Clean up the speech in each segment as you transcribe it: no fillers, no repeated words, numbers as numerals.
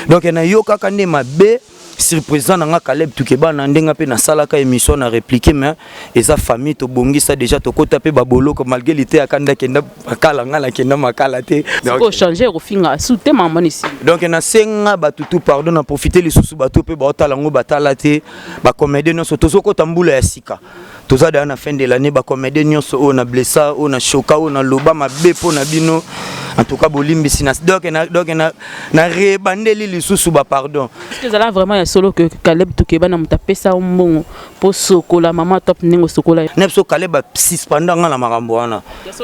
donc na yo kaka nde mabe surprise nanga Caleb Tukeba na ndenga pe na salaka émission na répliquer mais eza famille to bongisa déjà to kota pe babolo ko malgré l'été akanda kenda makala ngala kenda makala te donc changer au finga souté maman ici donc na senga batutu pardon na profiter les sous bato pe ba otalango batala te ba comédien no soto ko tambula ya sika toza da na fin de l'année ba comédien nyonso o na blessa o na choka o na loba mabe po na bino en tout cas bolimbi sinas donc na rebandeli les sous ba pardon est-ce que là vraiment ya solo que Caleb Tukeba na mutape sa mbongo po sokola maman top ningo sokola nepso Caleb suspendant na makambo wana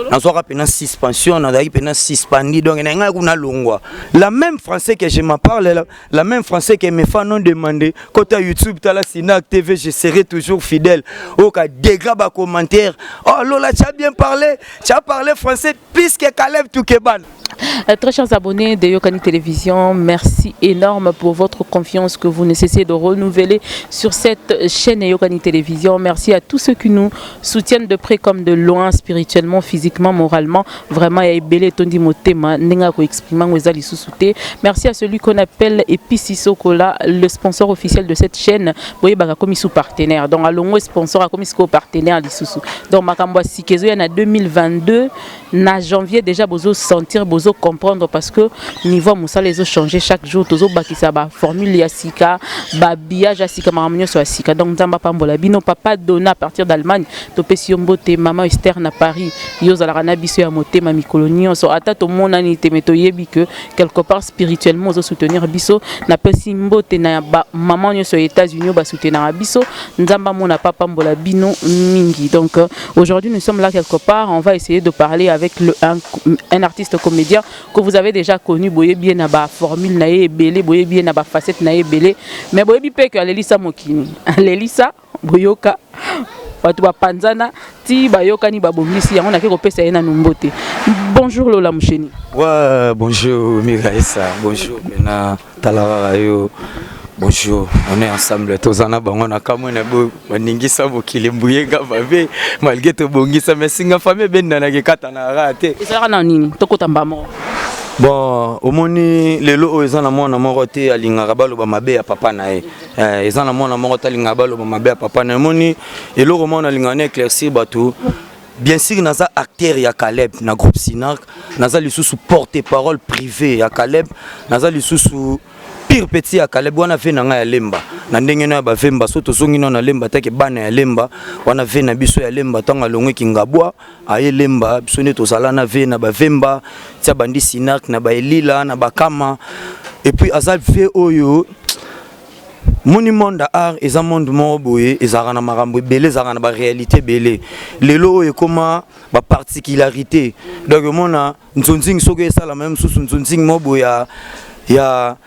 na soka pena suspension na dai pena suspendi donc na nga kuna longwa la même français que je m'en parle la même français que mes fans ont demandé côté YouTube tala Sinac TV je serai toujours fidèle au cas dégrade à commentaire oh Lola tu as bien parlé tu as parlé français puisque Caleb Tukeba. Très chers abonnés de Yokani Télévision, merci énorme pour votre confiance que vous ne cessez de renouveler sur cette chaîne Yokani Télévision. Merci à tous ceux qui nous soutiennent de près comme de loin, spirituellement, physiquement, moralement. Vraiment, il y a belé tondi motema nenga ko exprima ngwezali susute. Merci à celui qu'on appelle Epici Sokola, le sponsor officiel de cette chaîne. Boye baka komi sous partenaire. Donc alongo sponsor a komi sous partenaire lisusu. Donc makambo sikezo ya na 2022 na janvier déjà bozo sentir bozo comprendre parce que niveau moussa les ont changé chaque jour tozo bakisa ba formule ya sika ba biage ya sika maramunyo so sika donc nzamba pambola bino papa donna à partir d'Allemagne to pesi mbote maman Esther na Paris yo zala na biso ya motema mikolonio so ata to monani te meto yebi que quelque part spirituellement zo soutenir biso na pesi mbote na ba maman yo so États-Unis ba soutenir biso nzamba mona papa mbola bino mingi donc aujourd'hui nous sommes là quelque part on va essayer de parler avec un artiste comédien que vous avez déjà connu boye bien na ba formule na ebele boye bien na ba facette na ebele mais boye bi pe que Lelisa Mokini Lelisa boyoka watu ba panzana ti bayoka ni ba bongisi yango na ke ko pesa ena numbote. Bonjour Lola Musheni. Ouais, bonjour Miraisa, bonjour Bena Talara yo. Bonjour, on est ensemble. Tozana bangona kamona bo ningisa bokile mbuyega babe malgré to bongisa mais singa famille ben na ke kata na rate. Ezala na nini? Tokota mbamo. Bon, omoni lelo o ezana mwana moko te alingaka baloba mabe ya papa na ye. Ezana mwana moko te alingaka baloba mabe ya papa na ye. Omoni eloko mona alingana éclaircir bato. Bien sûr, naza acteur ya Caleb na groupe Sinac, naza lisusu porte-parole privé ya Caleb, naza lisusu pire petit ya Caleb wana fe na nga ya lemba na ndenge na ba vemba so to songi na lemba take bana ya lemba wana ve na biso ya lemba tanga longwe kingabwa aye lemba biso ne to sala na ve na ba vemba tia bandi Sinac na ba elila na ba kama et puis azal ve oyo monument d'art eza monde mo boye ezaka na makambo belé ezaka na ba réalité belé lelo oyo koma ba particularité donc mona nzonzing soko esala même sous nzonzing mo boya ya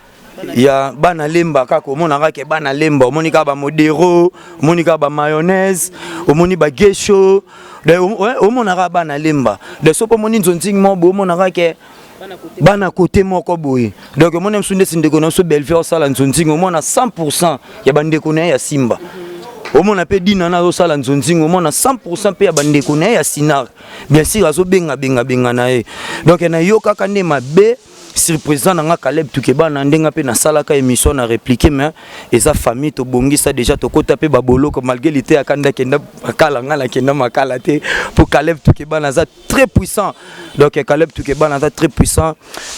bana lemba kako mona ke bana lemba monika ba modero monika ba mayonnaise omoni ba gesho de omona ka bana lemba de sopo moni nzonzing mo bo mona ke bana côté moko boye donc mon aime sunde sindeko na so Belfort sala nzonzingo mona 100% ya bandeko na ya Simba omona pe dina na zo sala nzonzingo mona 100% pe ya bandeko na ya Sinac bien sûr azo benga na ye donc na yo kaka nde mabe surprise nanga Caleb Tukeba na ndenga pe na salaka émission na répliquer mais eza famille to bongisa déjà to kota pe babolo ko malgré l'été akanda kenda makala ngala kenda makala te pour Caleb Tukeba na za très puissant donc Caleb Tukeba na za très puissant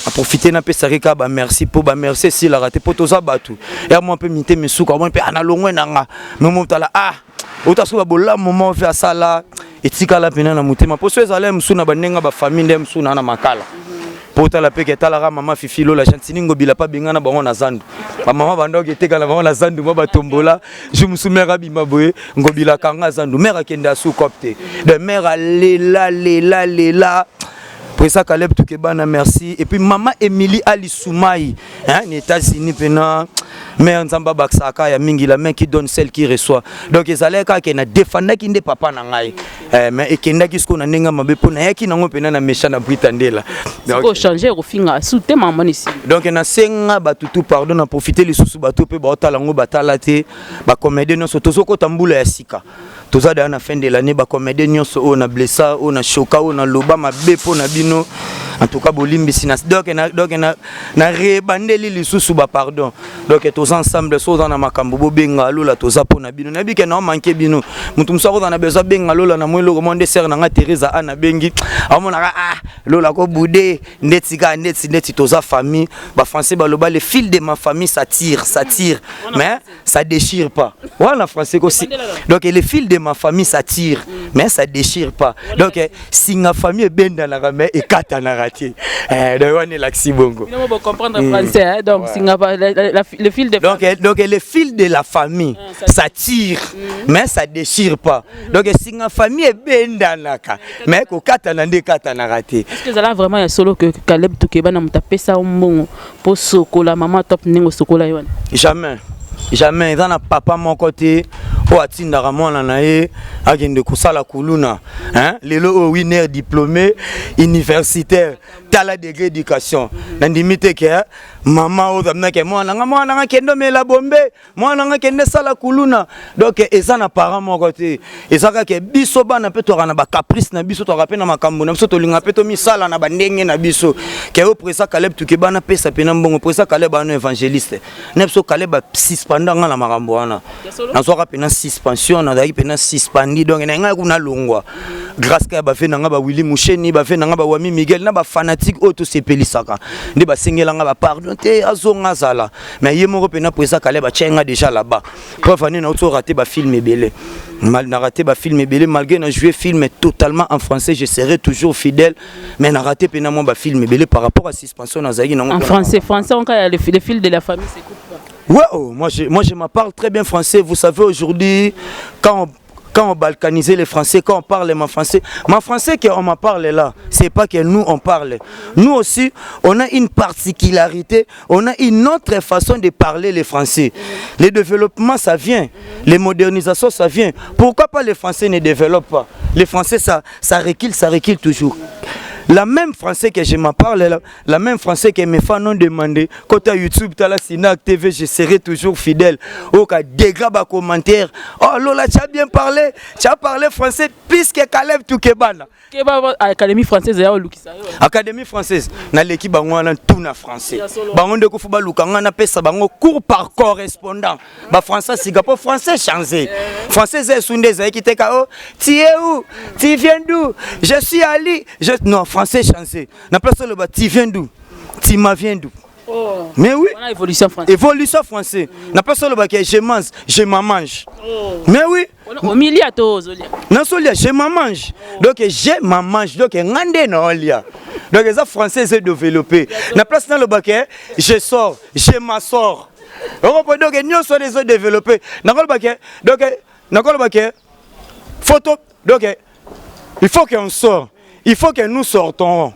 a profiter na pe sarika ba merci pour ba merci si la raté pour toza batu et moi pe mité misuka moi pe analongwe nanga nomo tala ah otaso ba bola moment fait sala etikala pena na mutema poso ezala msuna banenga ba famille ndem msuna na makala pota la peke talara mama fifilo la chantini ngobila pa bingana bango na zandu mama bandoke tekala bango na zandu mo batombola je me soumera bima boye ngobila kanga zandu mère akenda sous copte de mère lela pour ça Caleb Tukeba na merci et puis maman Emily Ali Soumaï hein les États-Unis pena mais nzamba baksaka ya mingi la main qui donne celle qui reçoit donc ezaleka ke na défendre ki nde papa na ngai mais ekendaki siko na nenga mabe pona yaki nango pena na méchant na Britandela donc changer ofinga soute maman ici donc na senga batutu pardon na profiter les sous bato pe ba otala ngo batala te ba comédie no soto ko tambula ya sika toza da na fin de l'année ba comédie nyonso o na blessa o na choka o na loba mabe pona bino en tout cas bolimbi sinas donc na rebandeli lisusu ba pardon donc toza ensemble so na makambo bo benga lola toza pona bino na bike na manke bino mutu musako na bezo benga lola na mwelo monde ser na nga Teresa ana bengi amona lola ko boudé ndeti toza famille ba français ba loba le fil de ma famille ça tire mais ça déchire pas voilà français aussi donc le fil de ma famille ça tire mais ça déchire pas donc si ma famille benda na ramé et kata na raté donc on est l'axi bongo on va comprendre français donc si le fil de donc le fil de la famille ça tire mais ça déchire pas donc si ma famille benda naka mais ko kata na ndé kata na raté est-ce que ça là vraiment ya solo que Caleb Toukeba na mutapesa mbongo po sokola maman top ningo sokola yone jamais dans papa mon côté o atindaka mwana na ye akende kusala kuluna hein lelo o winner diplômé universitaire tala degré d'éducation na ndimite ke maman o zamna ke mwana nga kendo mela bombe mwana nga kende sala kuluna donc eza na parent mon côté ezaka ke biso bana pe to kana ba caprice na biso to rapena makambo na biso to linga pe to misala na bandenge na biso ke o presa Caleb Toukeba na pesa pe na mbongo presa Caleb ano évangéliste na biso Caleb suspendant na makambo wana na soka pe na suspension na daki pe na suspendi donc na nga kuna longwa grâce ka ba fe na nga ba Willy Musheni ba fe na nga ba Wami Miguel na ba fanatique auto sepelisaka ndi ba sengela nga ba pardon te azonga zala mais ye moko pe na presa Caleb tchenga déjà là-bas preuve ani na auto raté ba film belé mal na raté ba film belé malgré na jouer film totalement en français je serai toujours fidèle mais na raté pe na mo ba film belé par rapport à suspension na zaki na en français on a le fil de la famille c'est quoi? Ouais, oh, moi je me parle très bien français. Vous savez aujourd'hui quand on balkanisait les Français, quand on parle mon français qu'on m'en parle là, c'est pas que nous on parle. Nous aussi, on a une particularité, on a une autre façon de parler les Français. Le développement ça vient, les modernisations ça vient. Pourquoi pas les Français ne développent pas? Les Français ça recule toujours. La même français que je m'en parle, la même français que mes fans ont demandé, quand à YouTube, à la Sinac TV, je serai toujours fidèle. Au cas dégrade à commentaire. Oh Lola, tu as bien parlé, tu as parlé français, puisque Caleb Toukeba. Académie française, Académie française, na l'équipe bangwana tout na français. Bangon de kufuba lukanga na pesa bango cours par correspondant. Ba français Singapour français changé. Français c'est Sundeza qui te kao. Tu es où? Tu viens d'où? Je suis Ali. Non, français changé. Na place le ba tu viens d'où? Tu m'as viens d'où? Oh. Mais oui. Voilà évolution française. Évolution française. Na place le ba que je mange, je m'en mange. Oh. Mais oui. Au milieu à tous. Non solia, je m'en mange. Donc je m'en mange. Donc ngande na olia. Donc les français c'est développé. Na place dans le baquet, je sors, je m'assors. Donc nous sommes des autres développés. Dans le baquet, donc photo. Donc il faut qu'on sorte. Il faut que nous sortons.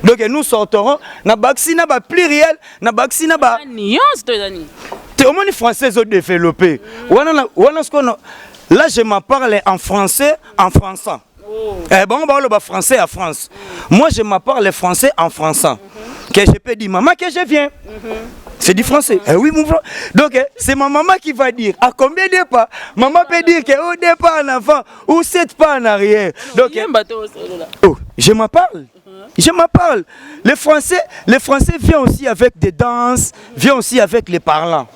Donc nous sortirons. Na baxina ba pluriel, na baxina ba nuance de Dani. T'es au moins français ont développé. Là je m'en parle en français, en français. Eh bon, on parle français à France. Moi je m'en parle français en français. Que je peux dire maman que je viens. C'est du français. Eh oui, mon frère. Donc, c'est ma maman qui va dire à combien de pas. Maman peut dire qu'au départ en avant ou 7 pas en arrière. Donc, oh, je m'en parle. Je m'en parle. Les Français viennent aussi avec des danses, viennent aussi avec les parlants.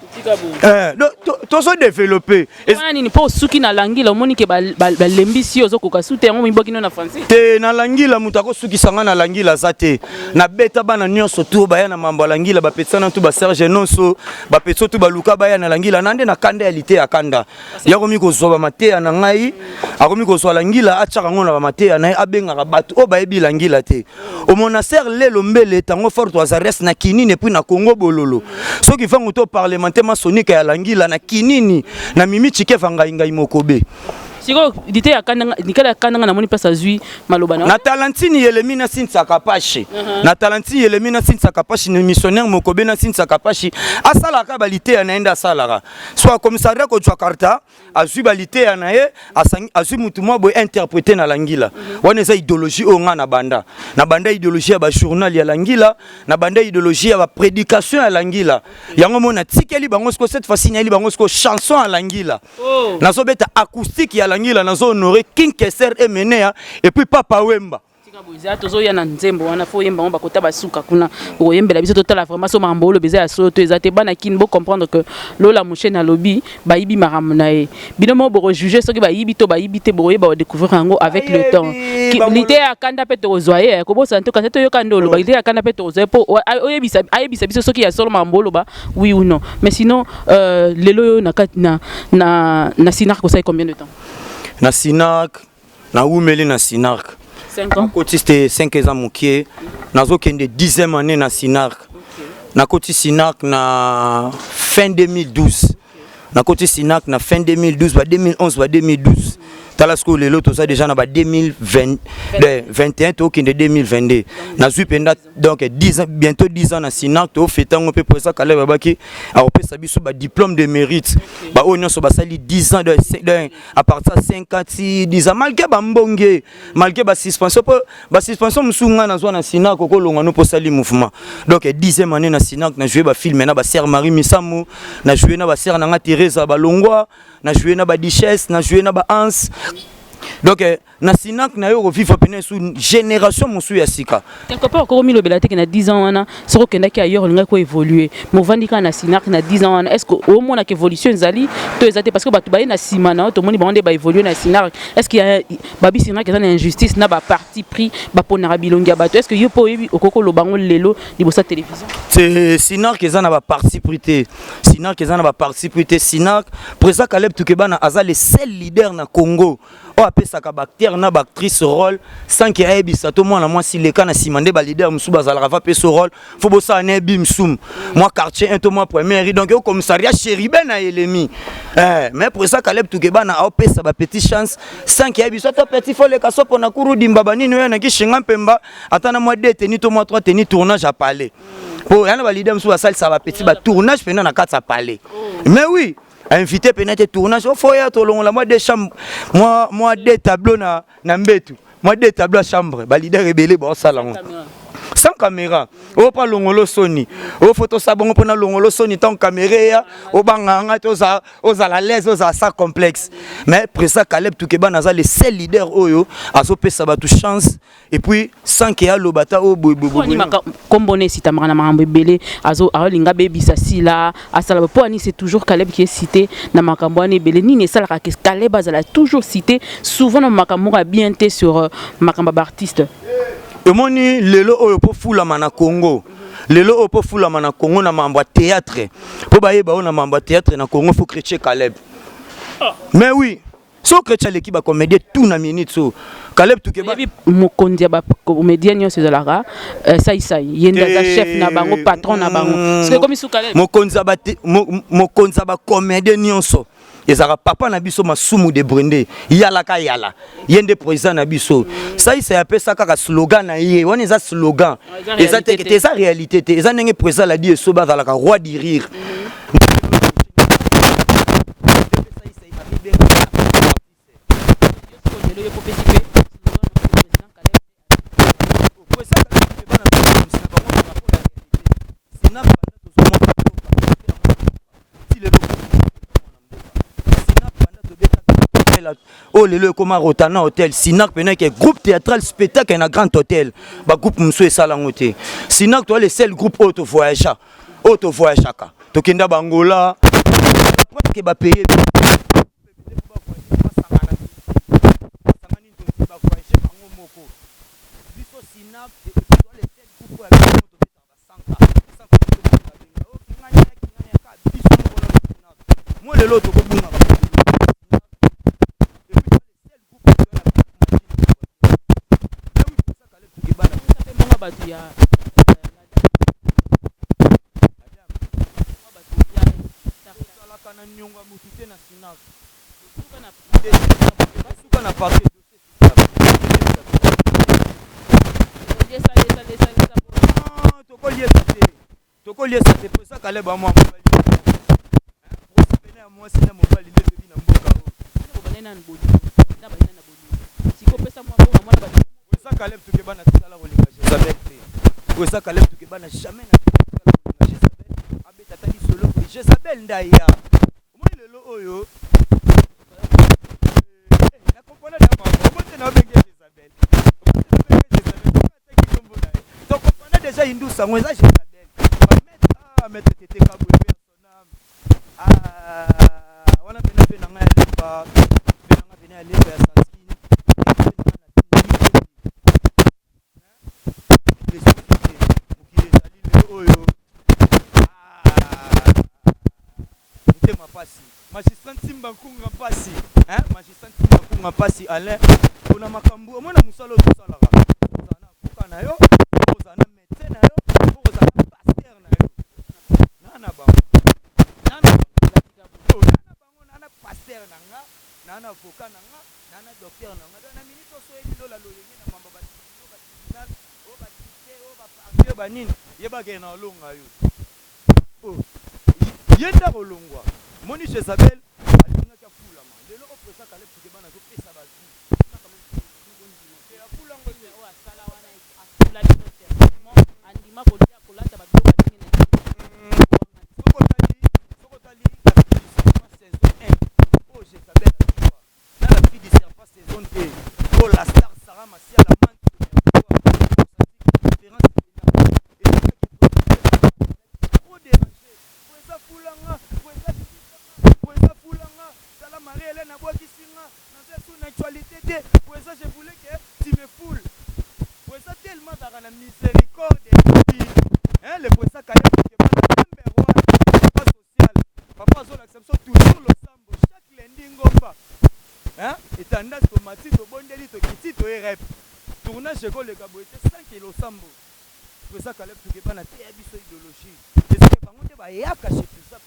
Donc, tout ça développé. Ni pas suki na langi la moni ke ba lembisi ozokoka sute ngo mibaki na français. Te na langi la mutako suki sanga na langi la zate. Na beta bana nyonso tu ba ya na mambo langi la ba petsana tu ba Serge Nonso, ba petso tu ba luka ba ya na langi la nande na kanda elite ya kanda. Ya komi ko zo ba mate na ngai, akomi ko zo langi la achaka ngona ba mate na abenga ka batu o ba ebi langi la te. Au monastère lelo mbele tango fort oazares na kinini puis na Congo bololo. Ceux qui font auto parlementaire masonique ya langi la na kinini na mimi chike fanga inga imokobe. siko dite ya kandanga nikala kandanga na moni place azui maloba na Talentini yelemi na sinsa kapashi na talentini yelemi na sinsa kapashi ni missionnaire mokobe na sinsa kapashi asala ka balite anaenda salara soit commissariat ko Jakarta azui balite anaye azui mutu mwa boy interpréter na langila wana eza idéologie onga na banda idéologie ya ba journal ya langila na banda idéologie ya ba prédication ya langila yango mona tikeli bango sko cette fois-ci nyali bango sko chanson ya langila nazo beta acoustique ya langila nazo honorer King Kesser Emenea et puis Papa Wemba tozo ya na nzembo wana fo yemba ngomba kota basuka kuna oyembela biso total la vraiment so mambolo beza ya soto ezate bana kin bo comprendre que lola mushena lobby ba yibi maramna e binomo bo juger soki ba yibi to ba yibi te bo yeba découvrir ngo avec le temps lité ya kanda pe to zoye ko bo santo ka to yo kandolo ba lité ya kanda pe to zoye po oyebisa biso soki ya solo mambolo ba oui ou non mais sinon lelo na Sinak ko ça combien de temps na Sinak na umeli na Sinak 5 ans. Côté c'était 5 ans mokié. Nazo kende 10e année na Sinak. Na côté Sinak na fin 2012. Na côté Sinak na fin 2012 ba 2011 ba 2012. Talasco lelo to ça déjà na ba 2020 21 to kende 2022. Na zuipenda donc 10 ans bientôt 10 ans na Sinak to fetango pe pour ça kale babaki a opesa biso ba diplôme de mérite. Ba onyo so ba sali 10 ans de à partir de 50 10 ans malgré ba mbonge malgré ba suspension musunga na zo na Sinak ko longa no po sali mouvement. Donc 10e année na Sinak na jouer ba film na ba sœur Marie Misamu na jouer na ba sœur na Teresa Balongwa na jouer na ba Duchesse na jouer na ba Hans. Donc na Sinak na yo vivre peine sous génération mosu ya sika quelque part ko milo belate que na 10 ans wana soko kenda ki ailleurs linga ko évoluer movandika na Sinak na 10 ans wana est-ce que au moins na évolution zali to ezate parce que batu ba na simana to moni ba évoluer na Sinak est-ce qu'il y a babi Sinak ezana injustice na ba parti pris ba ponara bilongi ya bato est-ce que yo po yebi okoko lo bango lelo libosa télévision c'est Sinak ezana ba parti pris Sinak ezana ba parti pris Sinak président Caleb Toukebana aza le seul leader na Congo o apesaka bactère na actrice rôle sans qu'il y ait bisato moi na moi si les cas na simandé ba leader musuba zalaka va peso rôle faut bossa na bimsum moi quartier un to moi première donc au commissariat Chéribé na elemi mais pour ça Caleb Toukebana a opesa ba petite chance sans qu'il y ait bisato petit faut les kaso pona kuru dimba banini na ki shinga pemba atana moi 2 tennis to moi 3 tennis tournage à palais pour yana ba leader musuba sali ça va petit ba tournage pendant na 4 à palais mais oui invité peut-être tournage au foyer to longola moi des chambres moi des tableaux na mbetu moi des tableaux à chambre ba leader rebelle ba salon sans caméra o pas longolo Sony o photo ça bon pona longolo Sony ton caméra o banganga to za la l'aise za ça complexe mais président Caleb Toukebana za le seul leader oyo azo pesa ba tout chance et puis sans qu'il y a lobata o bobo kombone si tamara na mambo belé azo alinga baby sasila asala po ani c'est toujours Caleb qui est cité na makambo ani belé ni ne sala ka Caleb azala toujours cité souvent na makambo bien té sur makambo artiste. Emoni lelo oyo po fula mana Congo. Lelo oyo po fula mana Congo na mambo théâtre. Po ba yeba na mambo théâtre na Congo faut chrétien Caleb. Mais oui, so chrétien l'équipe ba comédie tout na minute so. Caleb Toukebana mokondia ba comédien nyo sezolara sai yenda za chef na bango patron na bango. Parce que comme sou Caleb mokonza ba comédien nyonso. Ezara papa na biso masumu de Brende yala ka yala yende président na biso ça il s'est appelé ça kaka slogan na yé on eza slogan eza te ça réalité te eza ndenge président la dit soba za la roi du rire oh lelo comment Rotana hôtel Sinak pena que groupe théâtral spectacle un grand hôtel ba groupe mso esalangote Sinak toi le seul groupe auto voyage ka to kenda bangola après que ba payer moi lelo to kobunga basuka na parquet tokoliesa te posa kaleba mwa mobali prosipene ya mwasi na mobali nde tobi na mboka oesa kaleb tokeba na sala kolinga Jezabel te oesa kaleb tokeba na jamais na sala kolinga Jezabel abeta tali solo ko Jezabel ndaya omoni lelo oyo na kompona na mama omote na obenge Jezabel to kompona déjà hindu sango eza Jezabel maître tete kabo personam wana pena pena nga lemba pena nga pena lemba ya saskini mukile ezali lelo oyo motema mpasi magistrat ntimba nkunga mpasi magistrat ntimba nkunga mpasi alain mpona makambo omona mosala oyo tosalaka ozala na avoka na yo ozala na médecin na yo ozala na paster na yo nana bango nana paster na nga nana avocat na nga nana docteur na nga na minute osoyeli lola lolenge na mamba batribunal oyo batike oyo baparti oyo banini yebakee na olonga yo ye nda kolongwa moni Jezabel alingaki afulama lelo opresa kaleb tukebana azopesa bazi andima kolia kolanda babiloko sokotali saison 1 oyo Jezabel aziwa na la fille du serpent saison 2 oyo la star Sarah Masiala mante différence fulanga sala Marie Hélène abwakisinga naza sur actualité te pour ça je voulais que tu me foules pour ça tellement dans la miséricorde de Dieu le pour ça quand même number 1 papa social papa zo l'acception toujours le sambo chaque lundi ngomba etandase tomati tobondeli tokiti toyerep tournage ko le kabo était 5 kilo sambo pour ça quand même tukeba na te ya biso idéologie c'est que bango te bayaka chez tout ça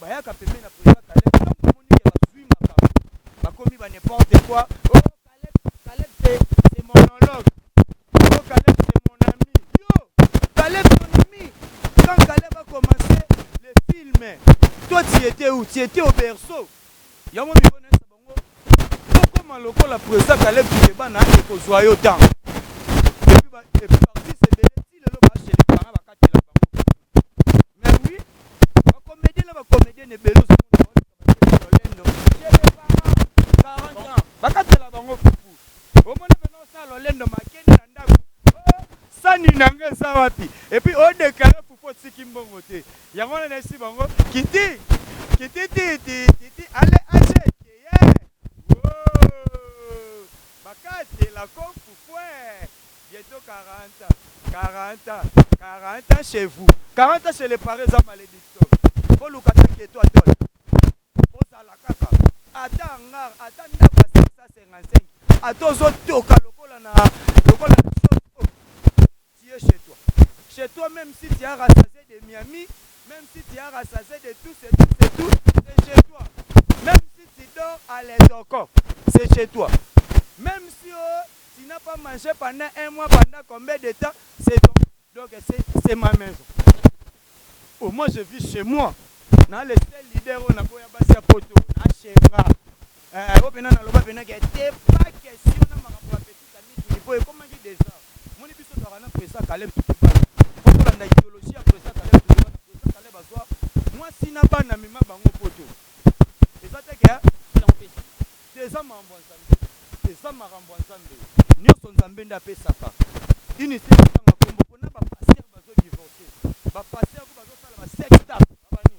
bayaka pembe na pour ça quand même donc moni ke bazui makambo bakomi ba n'importe quoi Caleb c'est monologue Caleb c'est mon ami Caleb mon ami quand Caleb a commencé le film toi tu étais où? Tu étais au berceau yamo mi connaît bango comment lokola pour ça Caleb tukeba na ko joyeux temps et puis parti c'est beleti lelo ba chez les parents bakatela bango mais oui ba comédien ne belo lolendo chez les parents 40 ans bakatela bango fufu omona beno sa lolendo makeni na ndako sani nanga eza wapi et puis on déclare fufu tsiki mbongo te yango na esi bango kiti allez ache bakatela ko fufu bientôt 40 ans chez vous 40 ans chez les parents za malédiction pour le kata qui est toi toi pour ça la kaka attends ndako 555 atozo toka lokola na tu es chez toi même si tu as rassasié de Miami même si tu as rassasié de tout c'est chez toi même si tu dors à l'Etoko c'est chez toi même si tu n'as pas mangé pendant un mois, pendant combien de temps, c'est ton. Donc c'est ma maison. Oh, moi je vis chez moi. Dans le seul leader, on a beau y avoir poto, on a chez moi. On a pas question de ma petite amie. Il faut comment dire déjà. Mon épisode de Rana Pressa Caleb tout pas. Faut qu'on a idéologie après ça Caleb tout pas. Pressa Caleb à soi. Moi si n'a pas n'amima bango poto. Et ça c'est que c'est ça m'envoie ça. C'est ça ma renvoie ça. Nyonso nzambe nda pesaka unité tanga kombo pona ba pasteur bazo divorcer ba pasteur ko bazo sala ba sex tap abani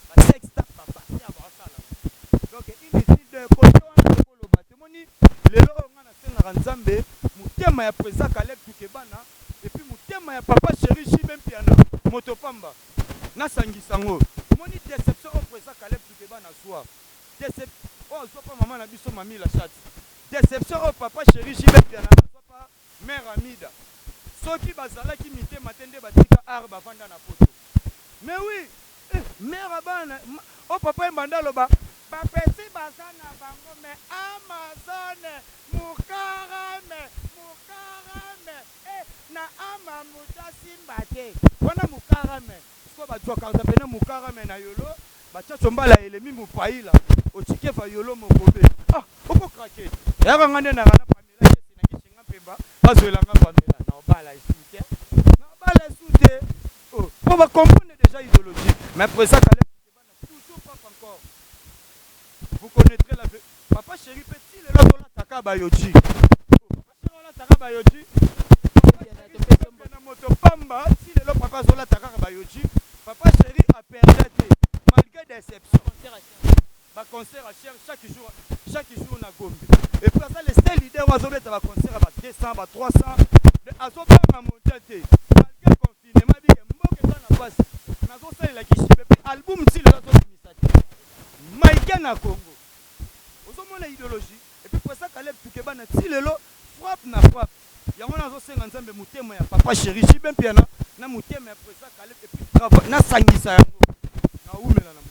ba sex tap ba pasteur ba sala donc unité de côté wana ko lo batemoni lelo nga na senga nzambe mutema ya presa Caleb tukebana et puis mutema ya papa chéri Jibem piana moto pamba na sangisango moni déception au presa Caleb tukebana soir déception oh so pas maman na biso mami la chatte déception au papa chéri Jibem piana na pas mère Amida soki bazala ki mité matende batika arba vanda na poto mais oui mère abana au papa mbanda loba bapesi baza na bango me Amazon mukarame na ama muta simba te wana mukarame so bajwaka pena mukarame na yolo bachacho mbala elemi mupaila ochikefa yolo mokobe oko krake yaka ngane na kana pamela kesi na kishinga pemba bazwela nga pamela na obala esute on va comprendre déjà idéologie mais après ça quand toujours pas encore vous connaîtrez la papa chéri petit le loto la taka bayoji papa chéri la taka bayoji na moto pamba si le loto papa zola taka bayoji papa chéri a perdu malgré déception ba concert à cher chaque jour na Gombe et puis ça les style leader wa zobeta ba concert ba 200 ba 300 azoba na montate malgré confinement bi mboke na passe na zo sala la kishibe album si le loto ministère Maïka na Congo ozomona idéologie et puis pour ça Caleb Tukeba na ti lelo frappe na frappe yango na zo senga nzambe mutema ya papa chéri jibe mpiana na mutema ya pour ça Caleb et puis travail na sangisa yango na umela na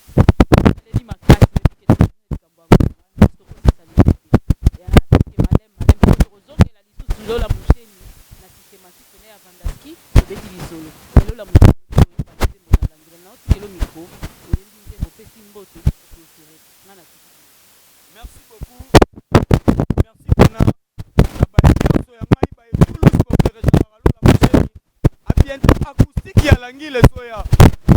Leli makasi ke kambango stoko sali ya madame ozokela lisusu lola musheni na systématique ne ya Vandaski obeti lisolo lola musheni na micro merci beaucoup. Merci Pena. A bientôt acoustique ya langile soya.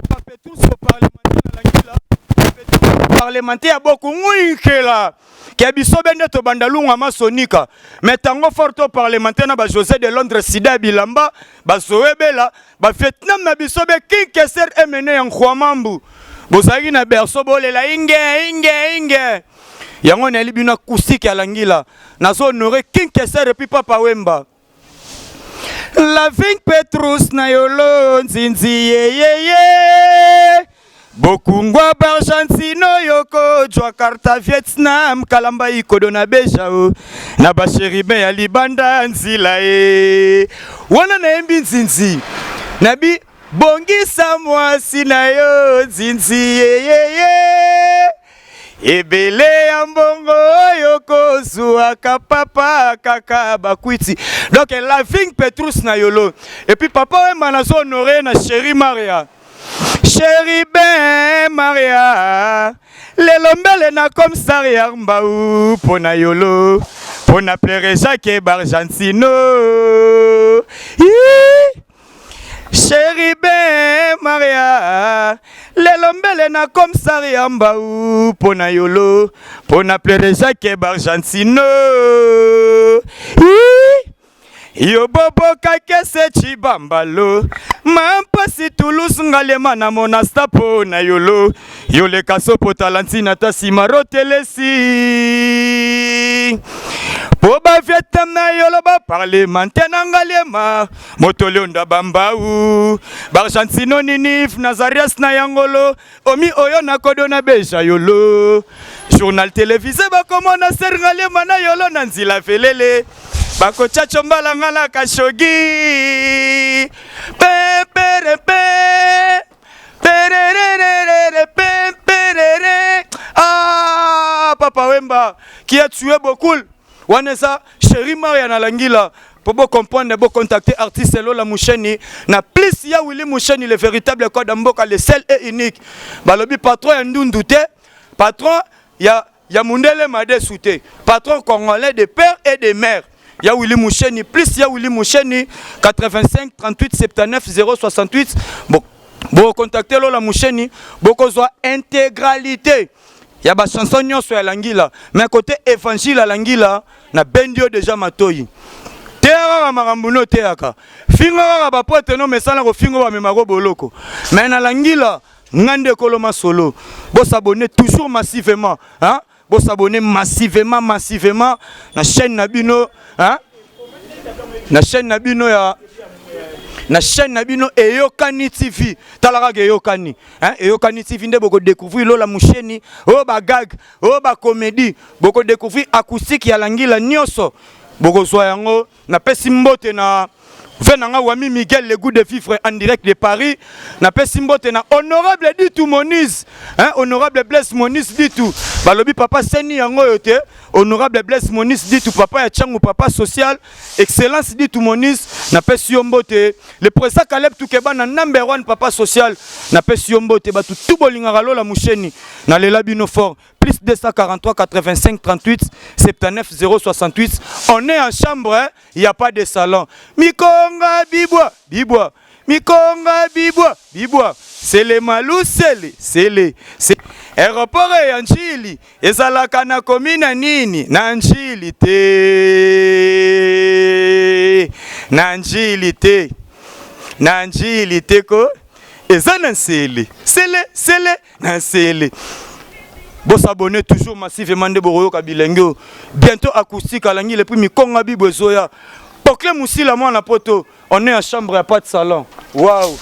Pape tous au parlementaire na langila. Pape tous parlementaire ya boku ngwikela. Ke biso bende to bandalunga masonika. Metango forto parlementaire na ba José de Londres Sida Bilamba, ba Zoebela, ba Vietnam na biso be Kinkeser emene ya Nkwamambu. Bozaki na berso bolela inge. Yango na libina acoustique ya langila. Nazo honoré Kinkeser et puis Papa Wemba. La Ving Petrus na yolo nzinzi ye. Bokungwa Bargentino yoko Jakarta Vietnam Kalamba ikodo na Bejao na basheribe ya libanda nzila e. Wana na embi nzinzi. Nabi bongisa mwasi na yo nzinzi ye. Ebele ya mbongo yoko zuwa kapapa kaka bakwiti. Donc la Ving Petrus na yolo. Et puis papa Wemba na zo honoré na Chéri Maria. Chéri ben Maria. Lelombele na comme Saria Mbaou pona yolo. Pona plere Jacques Bargentino. Chéri ben Maria. Lelombele na comme Saria Mbaou pona yolo. Pona plere Jacques Bargentino. Yo bobo kakese chibambalo mampasi Toulouse ngalema na monastapo na yolo yo le kasopo talantina ta simaro telesi po ba Vietnam na yolo ba parlementaire na ngalema motolonda bambau Bargentino ninif Nazarias na yangolo omi oyo na kodo na beja yolo journal télévisé ba komona ser ngalema na yolo na nzila felele Bako chacho mbala ngala kashogi Peperere Perere Peperere Ah Papa Wemba qui a tué beaucoup Wanesa Chéri Maria na langila pour vous comprendre pour contacter artiste Lola Moucheni na plus ya Willy Moucheni le véritable code mboka le seul et unique balobi patron ya ndundute patron ya Mundele Made Souté patron congolais de père et de mère Ya Willy Moucheni, plus ya Willy Moucheni, 85 38 79 068. Bon, contactez Lola Moucheni, beaucoup soit intégralité. Ya ba chanson nyonso ya langila, mais côté évangile ya langila, na bendio déjà matoyi. Tera marambuno teaka. Finga ba pote no mesala ko fingo ba memako boloko. Mais na langila, ngande koloma solo. Bo s'abonner toujours massivement, hein? Bon s'abonner massivement na chaîne Nabino hein na chaîne Nabino ya na chaîne Nabino Eyokani TV talaka Eyokani hein Eyokani TV nde boko découvrir Lola Moucheni o ba gag o ba comédie boko découvrir acoustique ya langila nyonso boko soyango na pesi mbote na Venanga Wami Miguel, le goût de vivre en direct de Paris. Na pe simbote na honorable dit tout Moniz. Hein, honorable Blaise Moniz dit tout. Balobi papa Seni yango yote. Honorable Blaise Moniz dit tout papa ya Tchangu papa social. Excellence dit tout Moniz. Na pe simbote. Le président Caleb Toukeba na number 1 papa social. Na pe simbote ba tout bolinga la moucheni. Na le labino fort. Plus 243 85 38 79 068. On est en chambre, il n'y a pas de salon. Mikonga bibwa, bibwa. Mikonga bibwa, bibwa. C'est les malous, c'est les. Aéroport et Anjili. Et ça la kana komina nini. Nanjili te. Nanjili te. Nanjili te ko. Et ça nansele. C'est les. Nansele. Bon s'abonner toujours massivement de Boroyo Kabilengo. Bientôt acoustique à l'angi le prix Mikonga Bibo Zoya. Pokle Moussi la moi la poto. On est en chambre, il n'y a pas de salon. Waouh.